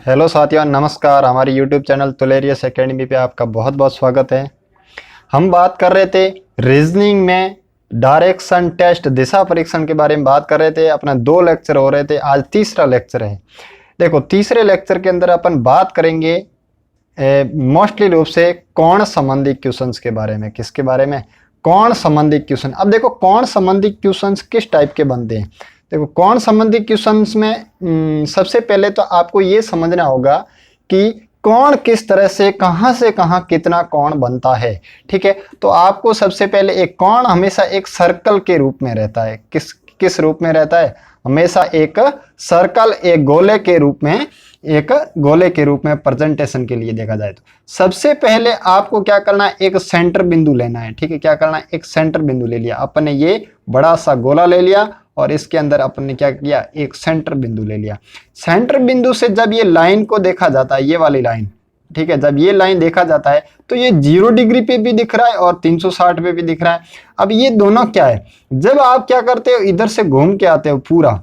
Hello साथियों, नमस्कार। हमारी यूट्यूब चैनल तुलेरियस एकेडमी पे आपका बहुत बहुत स्वागत है। हम बात कर रहे थे रीजनिंग में डायरेक्शन टेस्ट, दिशा परीक्षण के बारे में बात कर रहे थे। अपना 2 लेक्चर हो रहे थे, आज तीसरा लेक्चर है। देखो, तीसरे लेक्चर के अंदर अपन बात करेंगे मोस्टली रूप से कोण संबंधी क्वेश्चंस के बारे में। किसके बारे में? कोण संबंधी क्वेश्चन। अब देखो, कोण संबंधी क्वेश्चंस किस टाइप के बनते हैं। देखो, कोण संबंधी क्वेश्चंस में सबसे पहले तो आपको ये समझना होगा कि कोण किस तरह से कहाँ कितना कोण बनता है। ठीक है, तो आपको सबसे पहले एक कोण हमेशा एक सर्कल के रूप में रहता है। किस किस रूप में रहता है? हमेशा एक सर्कल, एक गोले के रूप में, एक गोले के रूप में प्रेजेंटेशन के लिए देखा जाए तो सबसे पहले आपको क्या करना है, एक सेंटर बिंदु लेना है। ठीक है, क्या करना है, एक सेंटर बिंदु ले लिया अपन ने, ये बड़ा सा गोला ले लिया और इसके अंदर अपन ने क्या किया, एक सेंटर बिंदु ले लिया। सेंटर बिंदु से जब ये लाइन को देखा जाता है, ये वाली लाइन, ठीक है, जब ये लाइन देखा जाता है तो ये 0 डिग्री पे भी दिख रहा है और 360 पे भी दिख रहा है। अब ये दोनों क्या है, जब आप क्या करते हो, इधर से घूम के आते हो पूरा,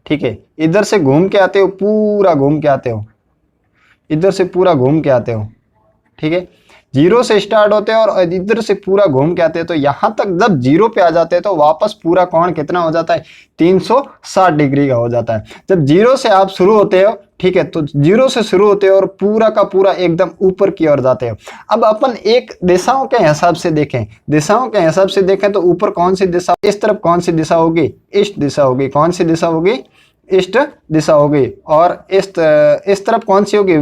ठीक है, इधर से घूम के आते हो, पूरा घूम के आते हो, इधर से पूरा घूम के आते हो, ठीक है, 0 से स्टार्ट होते हैं और इधर से पूरा घूम के आते हैं, तो यहां तक जब 0 पे आ जाते हैं तो वापस पूरा कोण कितना हो जाता है, 360 डिग्री का हो जाता है। जब 0 से आप शुरू होते हो, ठीक है, तो 0 से शुरू होते हो और पूरा का पूरा एकदम ऊपर की ओर जाते हो। अब अपन एक दिशाओं के हिसाब से देखें, दिशाओं के हिसाब से देखें तो ऊपर कौन सी दिशा, इस तरफ कौन सी दिशा होगी, ईस्ट दिशा होगी। कौन सी दिशा होगी? ईस्ट दिशा होगी। और इस तरफ कौन सी होगी?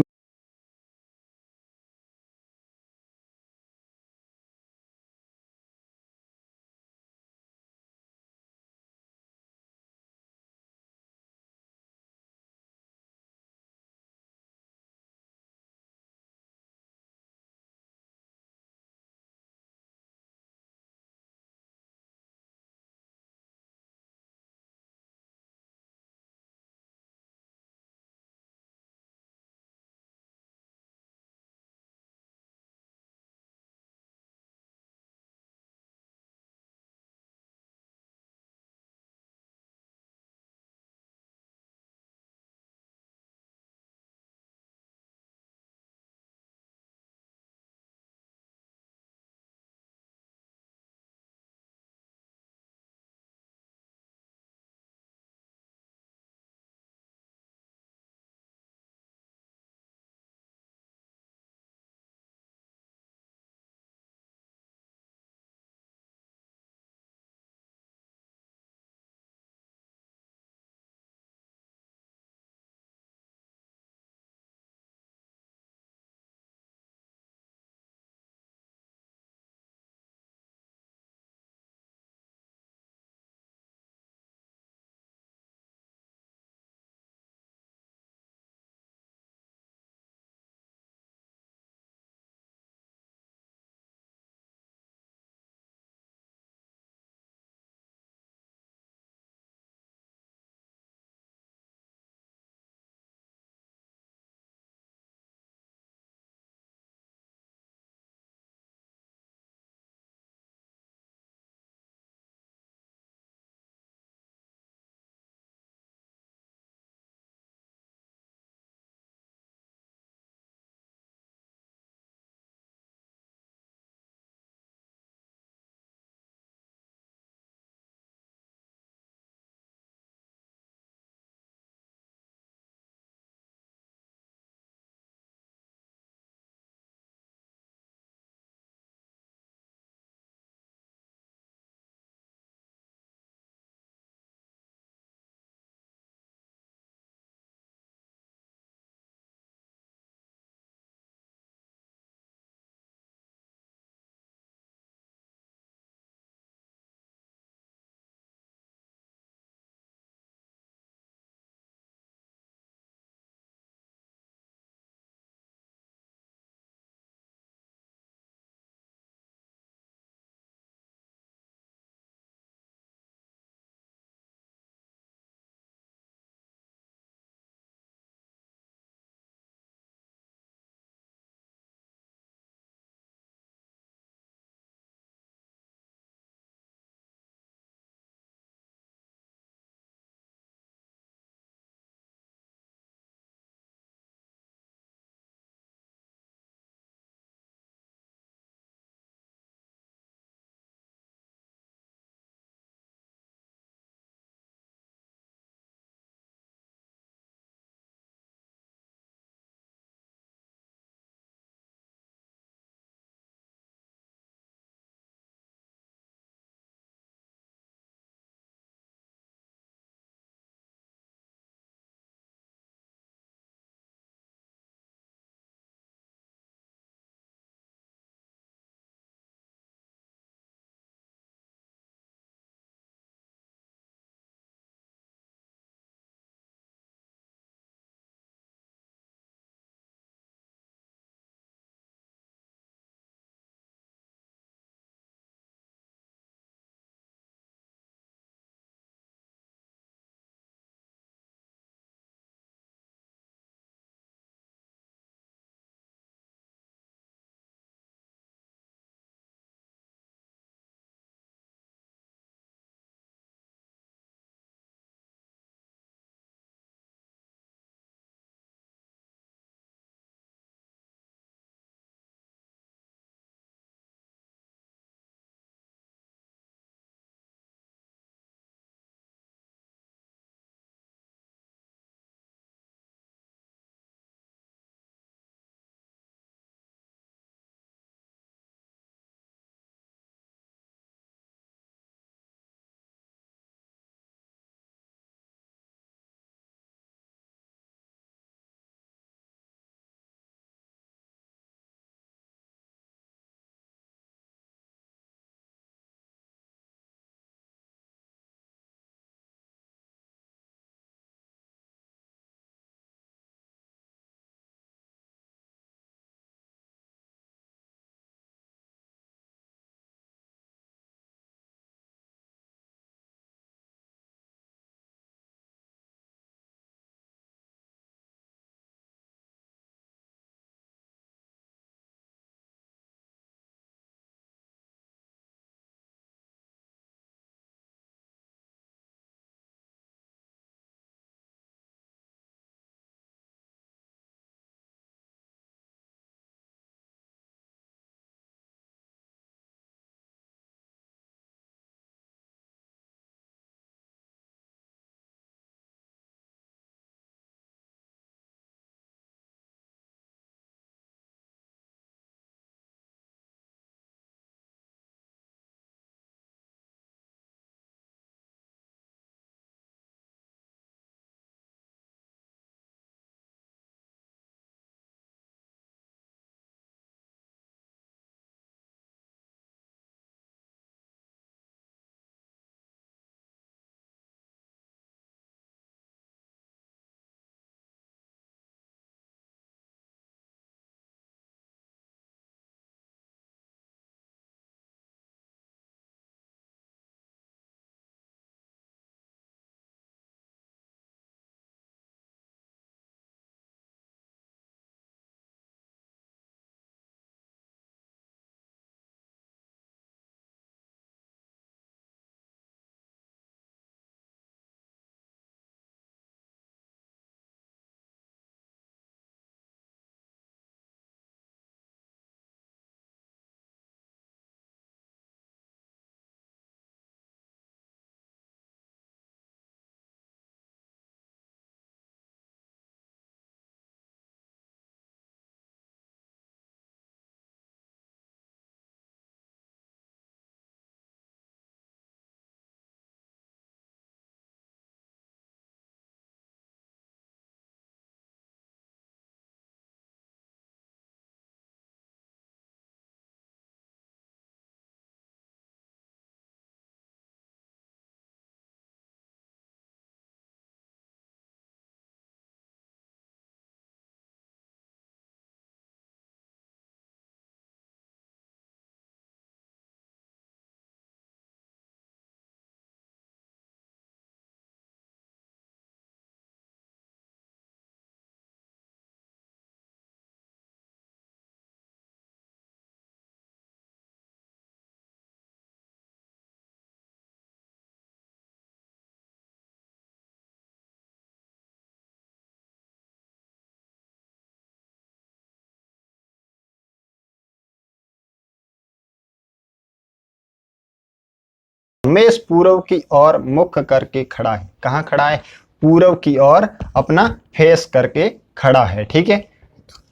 रमेश पूर्व की ओर मुख करके खड़ा है। कहाँ खड़ा है? पूर्व की ओर अपना फेस करके खड़ा है। ठीक है,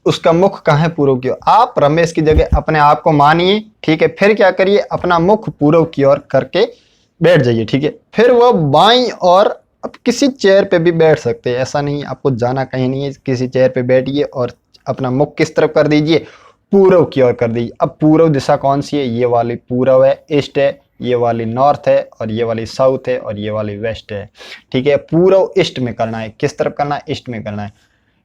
उसका मुख कहाँ है? पूर्व की ओर। आप रमेश की जगह अपने आप को मानिए। ठीक है, फिर क्या करिए? अपना मुख पूर्व की ओर करके बैठ जाइए। ठीक है, फिर वो बाईं और अब किसी चेयर पे भी बैठ सकते हैं, ऐसा नहीं आपको जाना कहीं नहीं है। किसी चेयर पे बैठिए और अपना मुख किस तरफ कर दीजिए? पूर्व की ओर कर दीजिए। अब पूर्व दिशा कौन सी है? ये वाली पूर्व है, ईस्ट है, ये वाली नॉर्थ है, और ये वाली साउथ है, और ये वाली वेस्ट है। ठीक है, पूर्व ईस्ट में करना है। किस तरफ करना है? ईस्ट में करना है।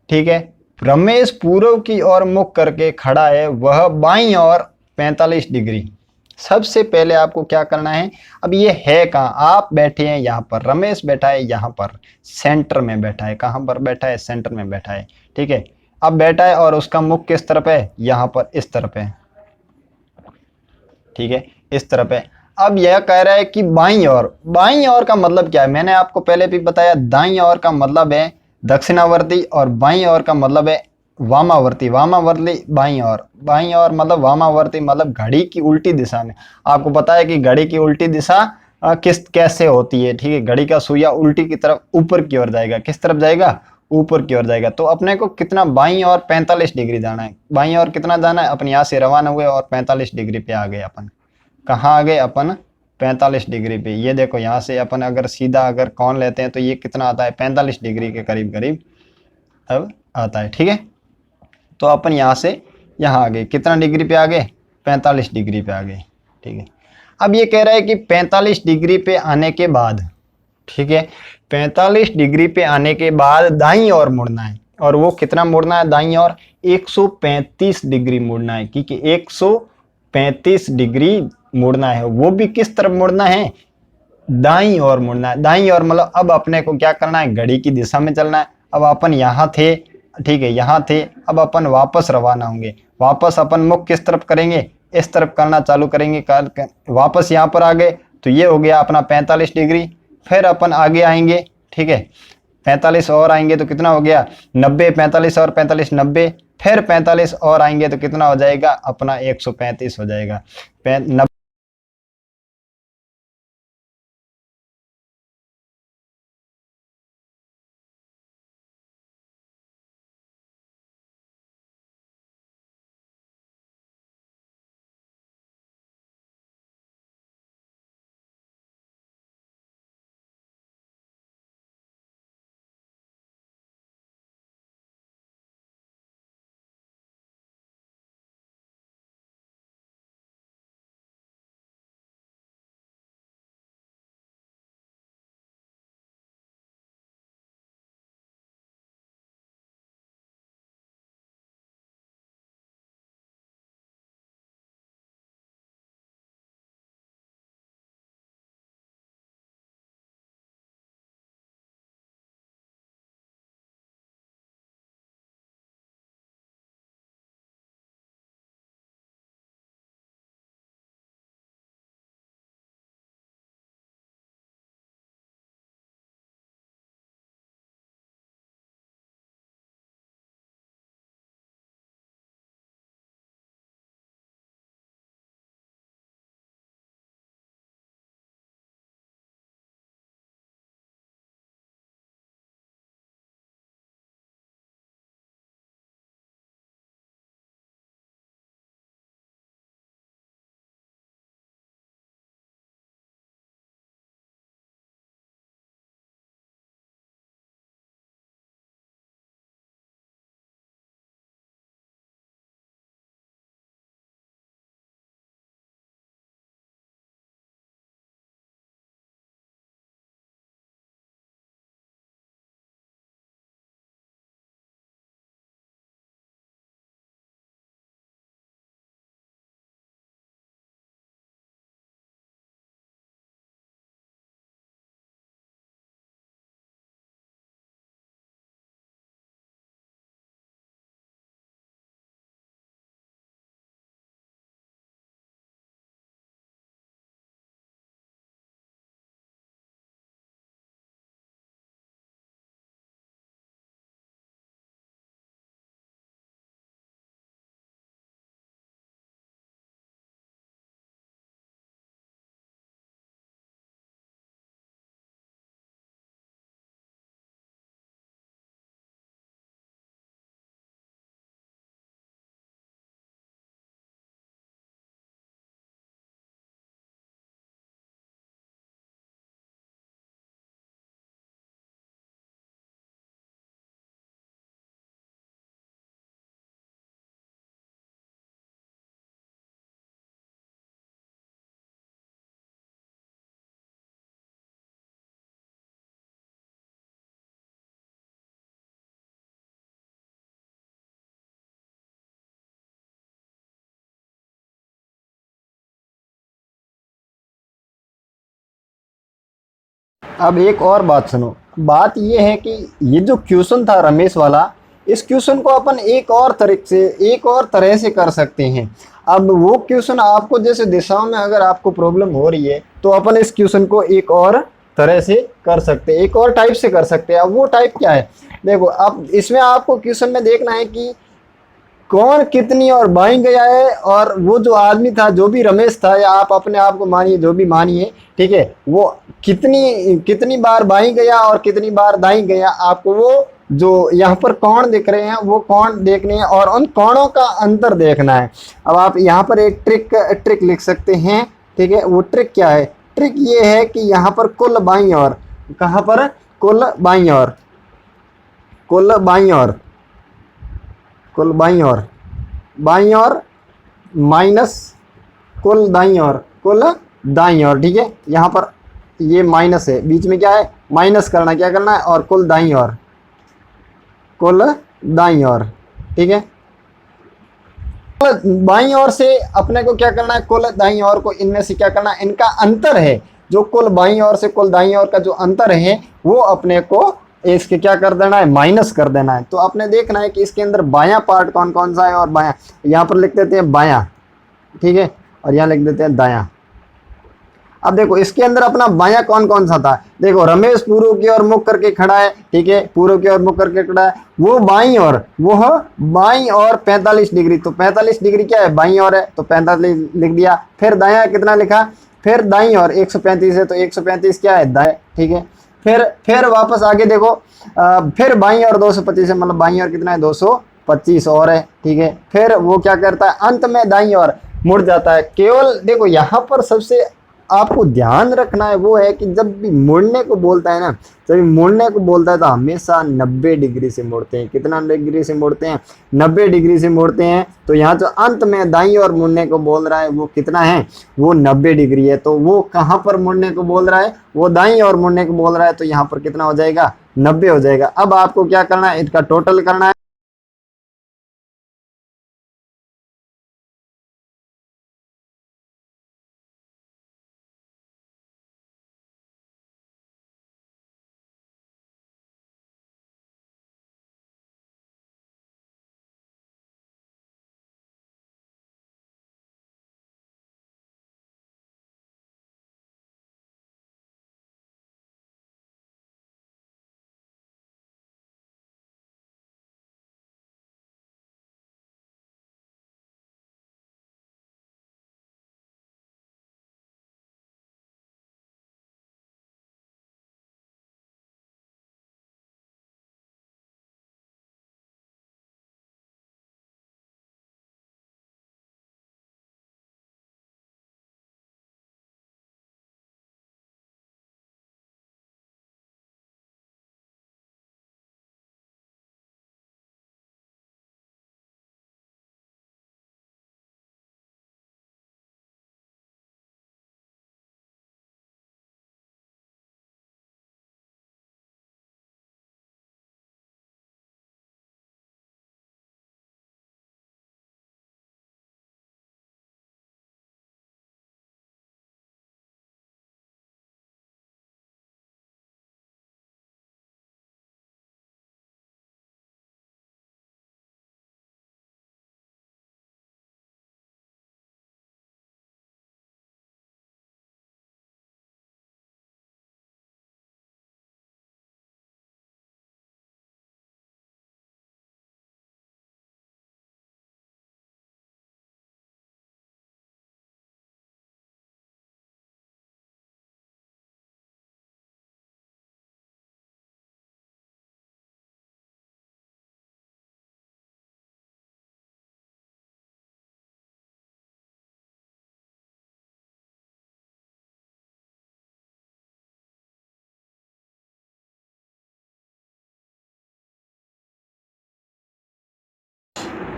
ठीक है, रमेश पूर्व की ओर मुख करके खड़ा है, वह बाईं ओर 45 डिग्री। सबसे पहले आपको क्या करना है? अब ये है कहाँ? आप बैठे हैं यहाँ पर, रमेश बैठा है यहाँ पर, सेंटर में बैठा है। कहाँ पर बैठा है? सेंटर में बैठा है। ठीक है, अब बैठा है और उसका मुख किस तरफ है? यहाँ पर, इस तरफ है। ठीक है, इस तरफ है। अब यह कह रहा है कि बाईं ओर। बाईं ओर का मतलब क्या है? मैंने आपको पहले भी बताया, दाईं ओर का मतलब है दक्षिणावर्ती, और बाईं ओर का मतलब है वामावर्ती। वामावर्ती बाईं ओर, बाईं ओर मतलब वामावर्ती, मतलब घड़ी की उल्टी दिशा में। आपको पता है कि घड़ी की उल्टी दिशा किस कैसे होती है? ठीक है, घड़ी का सुइया उल्टी की तरफ ऊपर की ओर जाएगा। किस तरफ जाएगा? ऊपर की ओर जाएगा। तो अपने को कितना? बाईं ओर 45 डिग्री जाना है। बाईं ओर कितना जाना है? अपन यहाँ से रवाना हुए और 45 डिग्री पे आ गए अपन। कहाँ आ गए अपन? 45 डिग्री पे। ये देखो, यहाँ से अपन अगर सीधा अगर कौन लेते हैं तो ये कितना आता है? 45 डिग्री के करीब करीब अब आता है। ठीक है, तो अपन यहाँ से यहाँ आ गए। कितना डिग्री पे आ गए? 45 डिग्री पे आ गए। ठीक है, अब ये कह रहा है कि 45 डिग्री पे आने के बाद, ठीक है, 45 डिग्री पे आने के बाद दाईं ओर मुड़ना है। और वो कितना मुड़ना है दाईं ओर? 135 डिग्री मुड़ना है, क्योंकि 135 डिग्री मुड़ना है। वो भी किस तरफ मुड़ना है? दाईं ओर मुड़ना है। दाईं ओर मतलब अब अपने को क्या करना है? घड़ी की दिशा में चलना है। अब अपन यहाँ थे, ठीक है, यहाँ थे, अब अपन वापस रवाना होंगे। वापस अपन मुख किस तरफ करेंगे? इस तरफ करना चालू करेंगे। वापस यहाँ पर आ गए तो ये हो गया अपना 45 डिग्री। फिर अपन आगे आएंगे। ठीक है, 45 और आएंगे तो कितना हो गया? 90। 45 और 45 90। फिर 45 और आएंगे तो कितना हो जाएगा? अपना 135 हो जाएगा। अब एक और बात सुनो, बात ये है कि ये जो क्वेश्चन था रमेश वाला, इस क्वेश्चन को अपन एक और तरह से कर सकते हैं। अब वो क्वेश्चन आपको जैसे दिशाओं में अगर आपको प्रॉब्लम हो रही है तो अपन इस क्वेश्चन को एक और तरह से कर सकते हैं, एक और टाइप से कर सकते हैं। अब वो टाइप क्या है, देखो अब इसमें आपको क्वेश्चन में देखना है कि कौन कितनी और बाई गया है, और वो जो आदमी था, जो भी रमेश था, या आप अपने आप को मानिए, जो भी मानिए, ठीक है, वो कितनी कितनी बार बाई गया और कितनी बार दाई गया, आपको वो जो यहाँ पर कौन दिख रहे हैं वो कौन देखने हैं और उन कौनों का अंतर देखना है। अब आप यहाँ पर एक ट्रिक लिख सकते हैं, ठीक है। वो ट्रिक क्या है, ट्रिक ये है कि यहाँ पर कुल बाई और, कहाँ पर, कुल बाई और, कुल बाई और, कुल बाई और माइनस कुल दाई और, कुल दाई और, ठीक है। यहाँ पर ये माइनस है, बीच में क्या है, माइनस करना, क्या करना है, और कुल दाई और, कुल दाई और, ठीक है। बाई और से अपने को क्या करना है, कुल दाई और को इनमें से क्या करना है, इनका अंतर है, जो कुल बाई और से कुल दाई और का जो अंतर है वो अपने को इसके क्या कर देना है, माइनस कर देना है। तो आपने देखना है कि इसके अंदर बायां पार्ट कौन कौन सा है और बायां, यहाँ पर लिख देते हैं बायां, ठीक है, और यहाँ लिख देते हैं दायां। अब देखो इसके अंदर अपना बायां कौन कौन सा था, देखो रमेश पूर्व की ओर मुख करके खड़ा है, ठीक है, पूर्व की ओर मुख करके खड़ा है, वो बाई और, वो बाई और 45 डिग्री, तो 45 डिग्री क्या है, बाई और है, तो 45 लिख दिया। फिर दायां कितना लिखा, फिर दाई और 135 है, तो 135 क्या है, दाएं, ठीक है। फिर वापस आगे देखो, फिर बाई और 225 है, मतलब बाई और कितना है, 225 और है, ठीक है। फिर वो क्या करता है, अंत में दाई और मुड़ जाता है। केवल देखो यहाँ पर सबसे आपको ध्यान रखना है वो है कि जब भी मुड़ने को बोलता है ना, जब भी मुड़ने को बोलता है तो हमेशा 90 डिग्री से मुड़ते हैं। कितना डिग्री से मुड़ते हैं, 90 डिग्री से मुड़ते हैं। तो यहाँ जो अंत में दाईं ओर मुड़ने को बोल रहा है वो कितना है, वो 90 डिग्री है। तो वो कहाँ पर मुड़ने को बोल रहा है, वो दाईं ओर मुड़ने को बोल रहा है, तो यहाँ पर कितना हो जाएगा, 90 हो जाएगा। अब आपको क्या करना है, इसका टोटल करना है।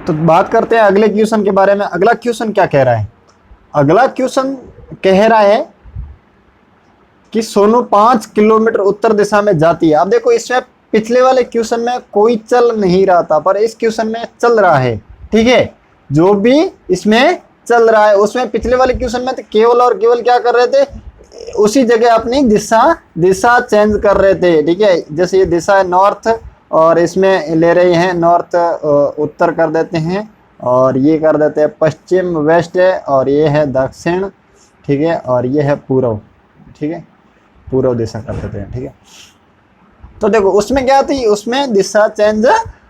तो बात करते हैं अगले क्वेश्चन के बारे में। अगला क्वेश्चन क्या कह रहा है, अगला क्वेश्चन कह रहा है कि सोनू 5 किलोमीटर उत्तर दिशा में जाती है। अब देखो इसमें पिछले वाले क्वेश्चन में कोई चल नहीं रहा था, पर इस क्वेश्चन में चल रहा है, ठीक है। जो भी इसमें चल रहा है, उसमें पिछले वाले क्वेश्चन में तो केवल और केवल क्या कर रहे थे, उसी जगह अपनी दिशा दिशा चेंज कर रहे थे। ठीक है, जैसे ये दिशा है नॉर्थ, और इसमें ले रहे हैं नॉर्थ, उत्तर कर देते हैं, और ये कर देते हैं पश्चिम वेस्ट है, और ये है दक्षिण। ठीक है, और ये है पूर्व। ठीक है, पूर्व दिशा कर देते हैं। ठीक है, तो देखो उसमें क्या थी, उसमें दिशा चेंज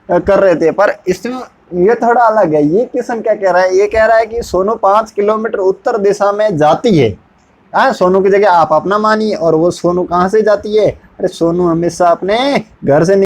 कर रहे थे, पर इसमें ये थोड़ा अलग है। ये क्वेश्चन क्या कह रहा है, ये कह रहा है कि सोनू 5 किलोमीटर उत्तर दिशा में जाती है। हाँ, सोनू की जगह आप अपना मानिए, और वो सोनू कहाँ से जाती है, अरे सोनू हमेशा अपने घर से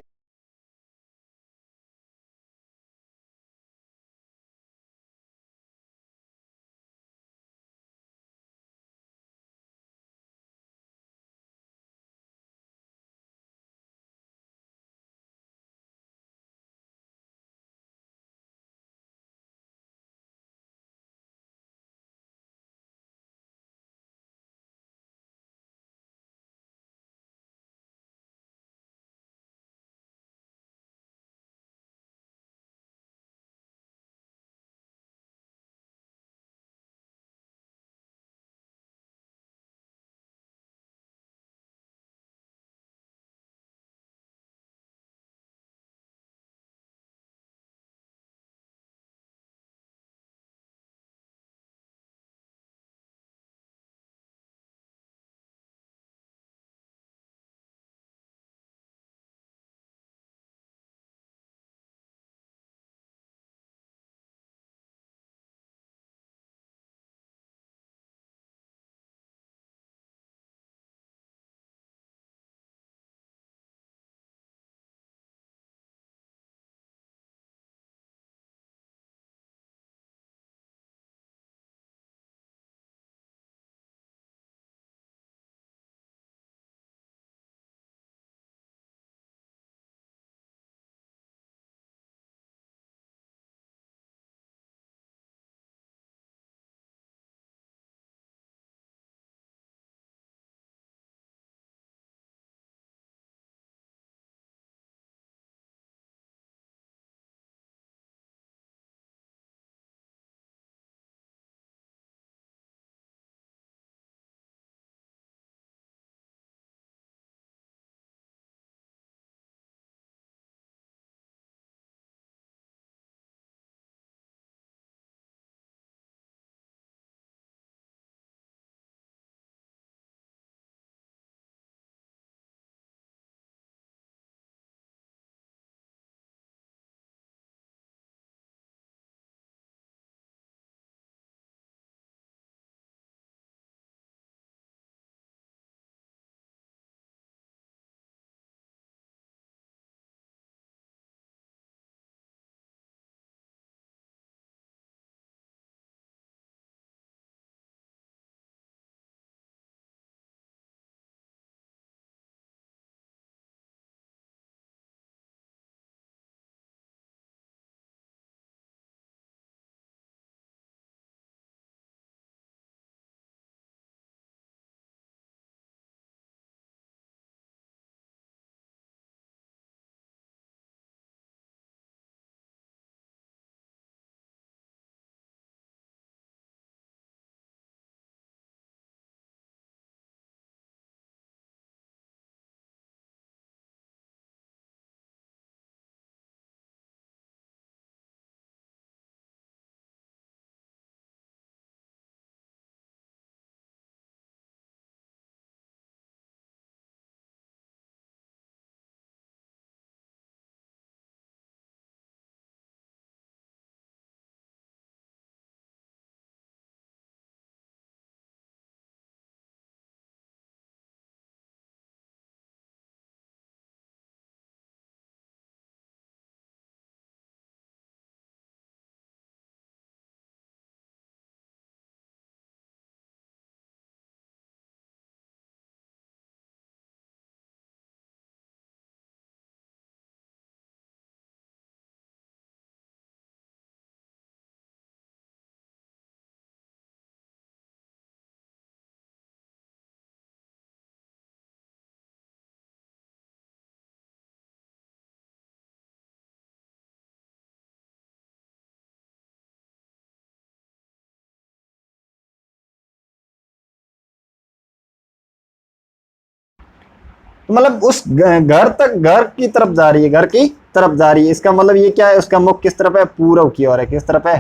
मतलब उस घर तक, घर की तरफ जा रही है, घर की तरफ जा रही है। इसका मतलब ये क्या है, उसका मुख किस तरफ है, पूर्व की ओर है। किस तरफ है,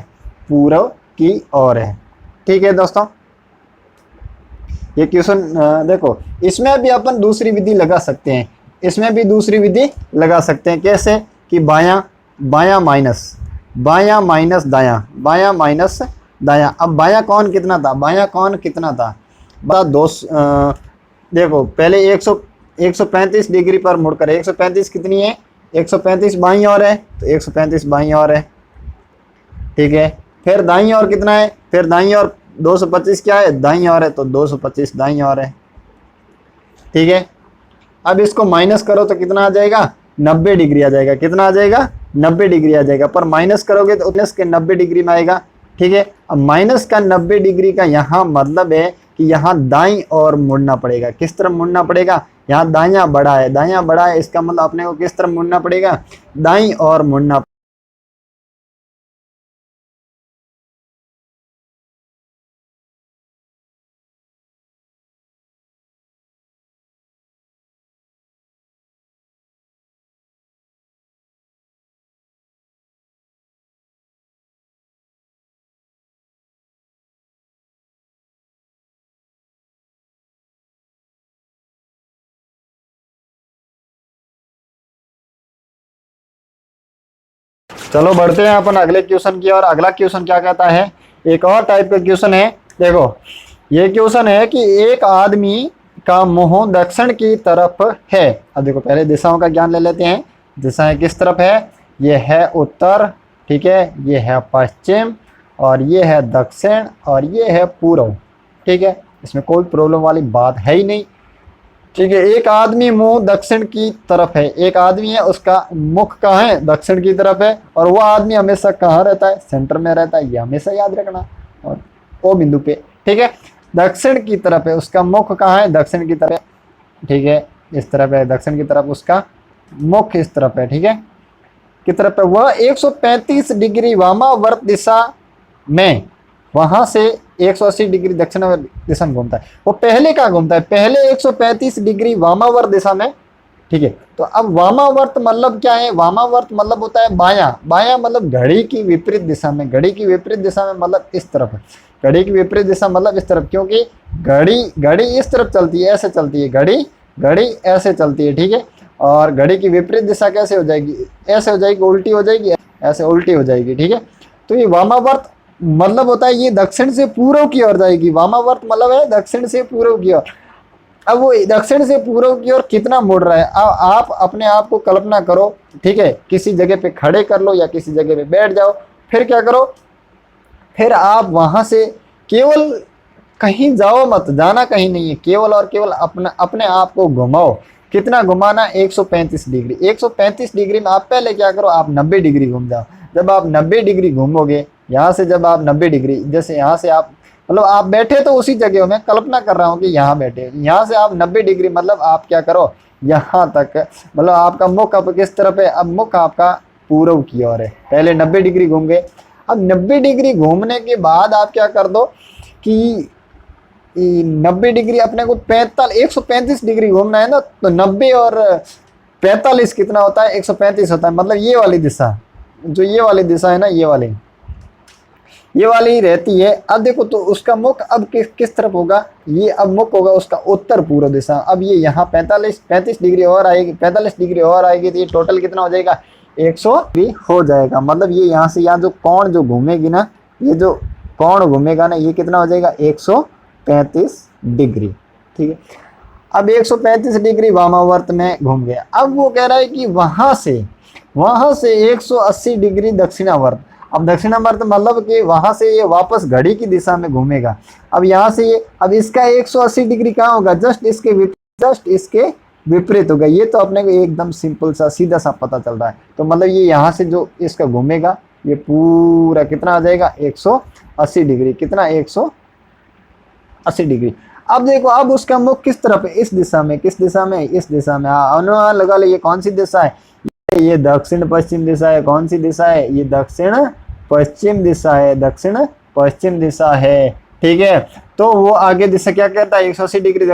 पूर्व की ओर है। ठीक है दोस्तों, ये क्वेश्चन देखो, इसमें भी अपन दूसरी विधि लगा सकते हैं, इसमें भी दूसरी विधि लगा सकते हैं। कैसे कि बायां, बायां माइनस, बायां माइनस दायां, बायां माइनस दायां। अब बायां कौन कितना था, बायां कौन कितना था, बता दो। देखो पहले 135 डिग्री पर मुड़कर, 135 कितनी है, 135 बाईं ओर है, तो 135 बाईं ओर है। ठीक है, फिर दाईं ओर कितना है, फिर दाईं ओर 225 क्या है, दाईं ओर है, तो 225 दाईं ओर है। ठीक है, अब इसको माइनस करो तो कितना आ जाएगा, 90 डिग्री आ जाएगा। कितना आ जाएगा, 90 डिग्री आ जाएगा। पर माइनस करोगे तो प्लस के 90 डिग्री में आएगा। ठीक है, अब माइनस का 90 डिग्री का यहाँ मतलब है कि यहाँ दाईं ओर मुड़ना पड़ेगा। किस तरफ मुड़ना पड़ेगा, यहाँ दायां बड़ा है, दायां बड़ा है, इसका मतलब अपने को किस तरफ मुड़ना पड़ेगा, दाईं ओर मुड़ना। चलो बढ़ते हैं अपन अगले क्वेश्चन की और। अगला क्वेश्चन क्या कहता है, एक और टाइप का क्वेश्चन है। देखो ये क्वेश्चन है कि एक आदमी का मुंह दक्षिण की तरफ है। अब देखो पहले दिशाओं का ज्ञान ले लेते हैं। दिशाएं किस तरफ है, ये है उत्तर, ठीक है, ये है पश्चिम, और ये है दक्षिण, और ये है पूर्व। ठीक है, इसमें कोई प्रॉब्लम वाली बात है ही नहीं। ठीक है, एक आदमी मुंह दक्षिण की तरफ है, एक आदमी है उसका मुख कहाँ है, दक्षिण की तरफ है, और वो आदमी हमेशा कहाँ रहता है, सेंटर में रहता है, ये हमेशा याद रखना, और ओ बिंदु पे। ठीक है, दक्षिण की तरफ है उसका मुख, कहाँ है, दक्षिण की तरफ है। ठीक है, इस तरफ है, दक्षिण की तरफ उसका मुख इस तरफ है। ठीक है, की तरफ है, वह 135 डिग्री वामावर्त दिशा में, वहां से 180 डिग्री दक्षिण दिशा में घूमता है। वो पहले कहाँ घूमता है, पहले 135 डिग्री वामावर्त दिशा में। ठीक है, तो अब वामावर्त मतलब क्या है, वामावर्त मतलब होता है बायां, बायां मतलब घड़ी की विपरीत दिशा में, घड़ी की विपरीत दिशा में मतलब इस तरफ है, घड़ी की विपरीत दिशा मतलब इस तरफ, क्योंकि घड़ी घड़ी इस तरफ चलती है, ऐसे चलती है, घड़ी घड़ी ऐसे चलती है। ठीक है, और घड़ी की विपरीत दिशा कैसे हो जाएगी, ऐसे हो जाएगी, उल्टी हो जाएगी, ऐसे उल्टी हो जाएगी। ठीक है, तो ये वामावर्त मतलब होता है ये दक्षिण से पूर्व की ओर जाएगी। वामावर्त मतलब है दक्षिण से पूर्व की ओर। अब वो दक्षिण से पूर्व की ओर कितना मुड़ रहा है, अब आप अपने आप को कल्पना करो। ठीक है, किसी जगह पे खड़े कर लो या किसी जगह पे बैठ जाओ, फिर क्या करो, फिर आप वहां से केवल, कहीं जाओ मत, जाना कहीं नहीं है, केवल और केवल अपना अपने आप को घुमाओ। कितना घुमाना, 135 डिग्री। 135 डिग्री में आप पहले क्या करो, आप 90 डिग्री घूम जाओ। जब आप 90 डिग्री घूमोगे, यहाँ से जब आप 90 डिग्री, जैसे यहाँ से आप, मतलब आप बैठे तो उसी जगह, में कल्पना कर रहा हूँ कि यहाँ बैठे, यहाँ से आप 90 डिग्री मतलब आप क्या करो, यहाँ तक, मतलब आपका मुख अब किस तरफ है, अब मुख आपका पूर्व की ओर है। पहले 90 डिग्री घूम गए। अब 90 डिग्री घूमने के बाद आप क्या कर दो कि 90 डिग्री अपने को 135 डिग्री घूमना है ना, तो 90 और 45 कितना होता है, 135 होता है। मतलब ये वाली दिशा, जो ये वाली दिशा है ना, ये वाली ही रहती है। अब देखो तो उसका मुख अब किस तरफ होगा, ये अब मुख होगा उसका उत्तर पूर्व दिशा। अब ये यहाँ 35 डिग्री और आएगी, 45 डिग्री और आएगी, तो ये टोटल कितना हो जाएगा, 100 भी हो जाएगा। मतलब ये यहाँ से यहाँ जो कोण जो घूमेगी ना, ये जो कोण घूमेगा ना, ये कितना हो जाएगा, 135 डिग्री। ठीक है, अब 135 डिग्री वामावर्त में घूम गया। अब वो कह रहा है कि वहां से 180 डिग्री दक्षिणावर्त। अब दक्षिणावर्त मतलब कि वहां से ये वापस घड़ी की दिशा में घूमेगा। अब यहाँ से ये, अब इसका 180 डिग्री कहाँ होगा, जस्ट इसके विपरीत होगा। ये तो अपने को एकदम सिंपल सा सीधा सा पता चल रहा है। तो मतलब ये यहाँ से जो इसका घूमेगा, ये पूरा कितना आ जाएगा, 180 डिग्री। कितना, 180 डिग्री। अब देखो, अब उसका मुख किस तरफ है, इस दिशा में, किस दिशा में, इस दिशा में। अनुमान लगा लो, ये कौन सी दिशा है, ये दक्षिण पश्चिम दिशा है। कौन सी दिशा है, ये दक्षिण पश्चिम दिशा है, दक्षिण पश्चिम दिशा है। ठीक है, तो वो आगे दिशा क्या कहता है, 180 डिग्री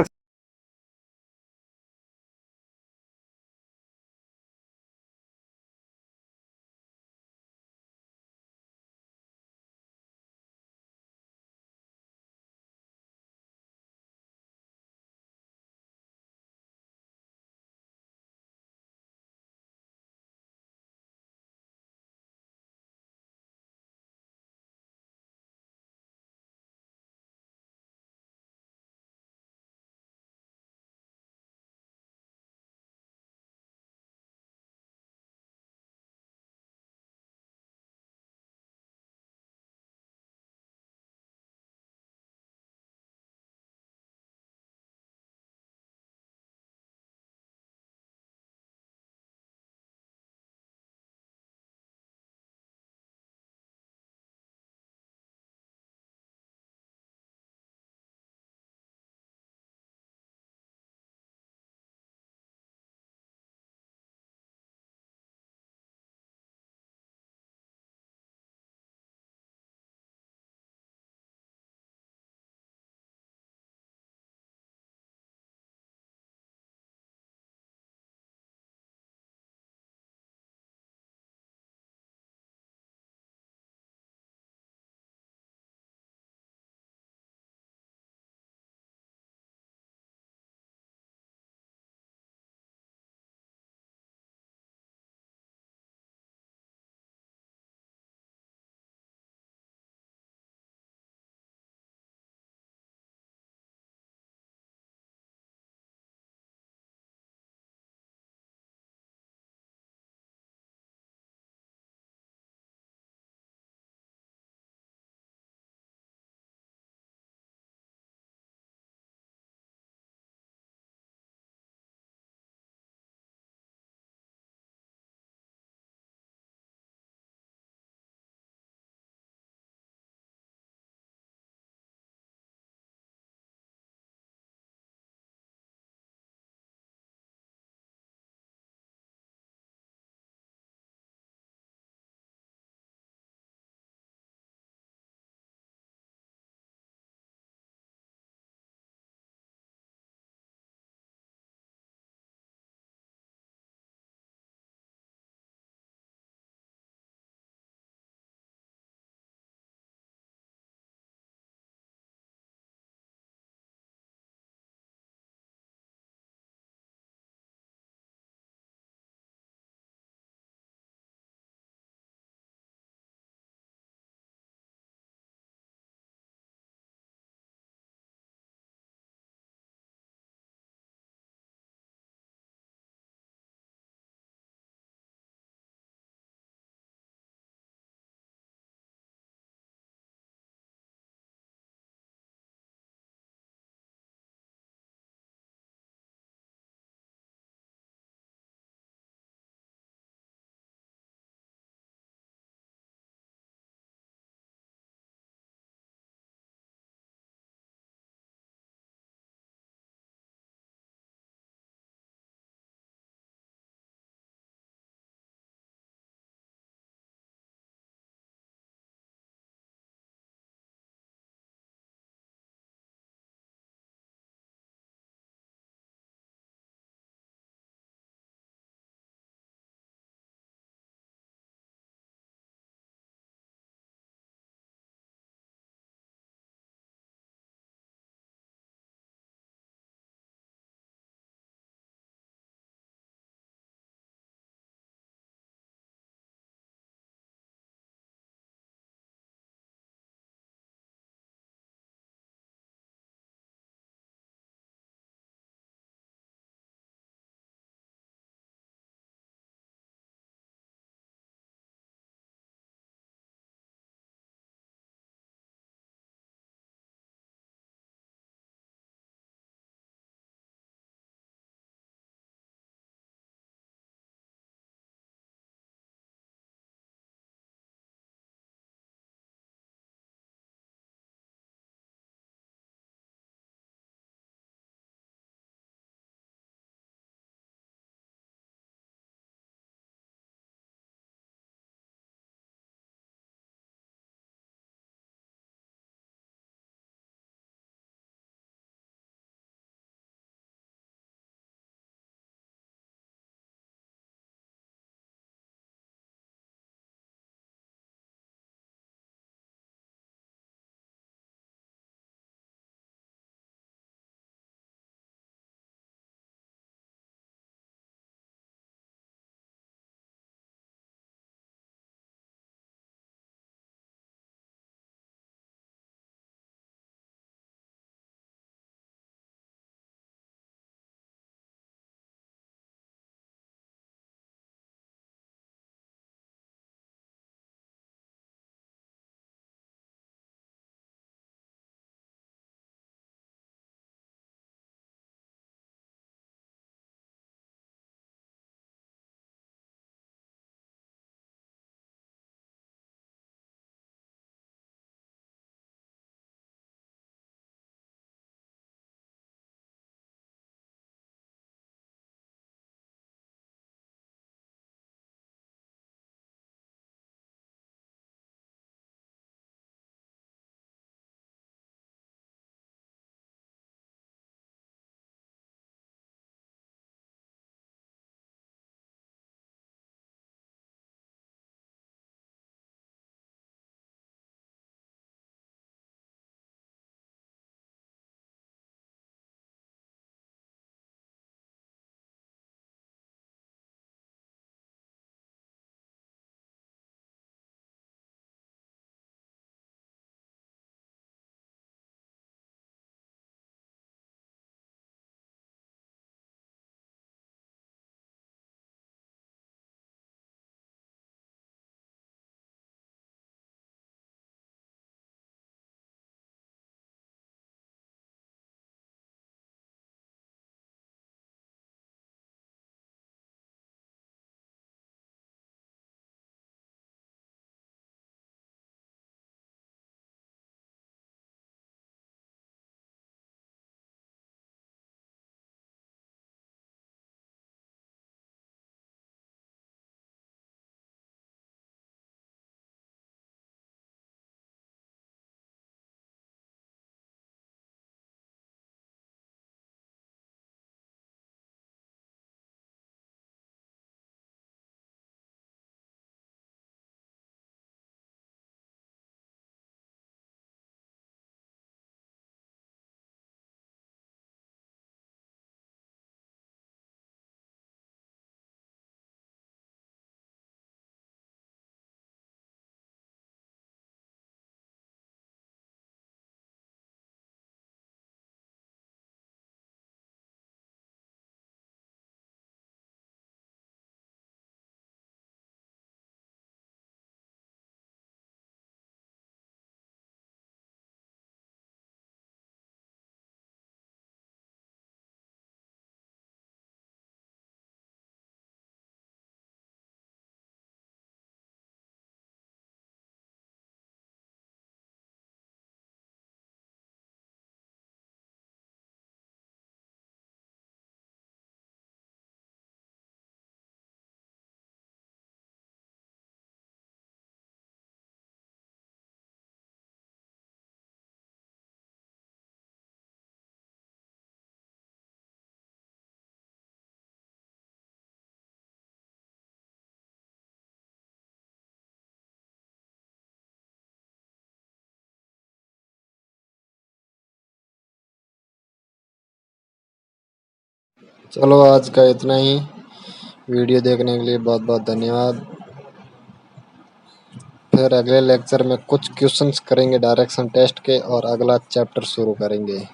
चलो आज का इतना ही। वीडियो देखने के लिए बहुत बहुत धन्यवाद। फिर अगले लेक्चर में कुछ क्वेश्चंस करेंगे डायरेक्शन टेस्ट के और अगला चैप्टर शुरू करेंगे।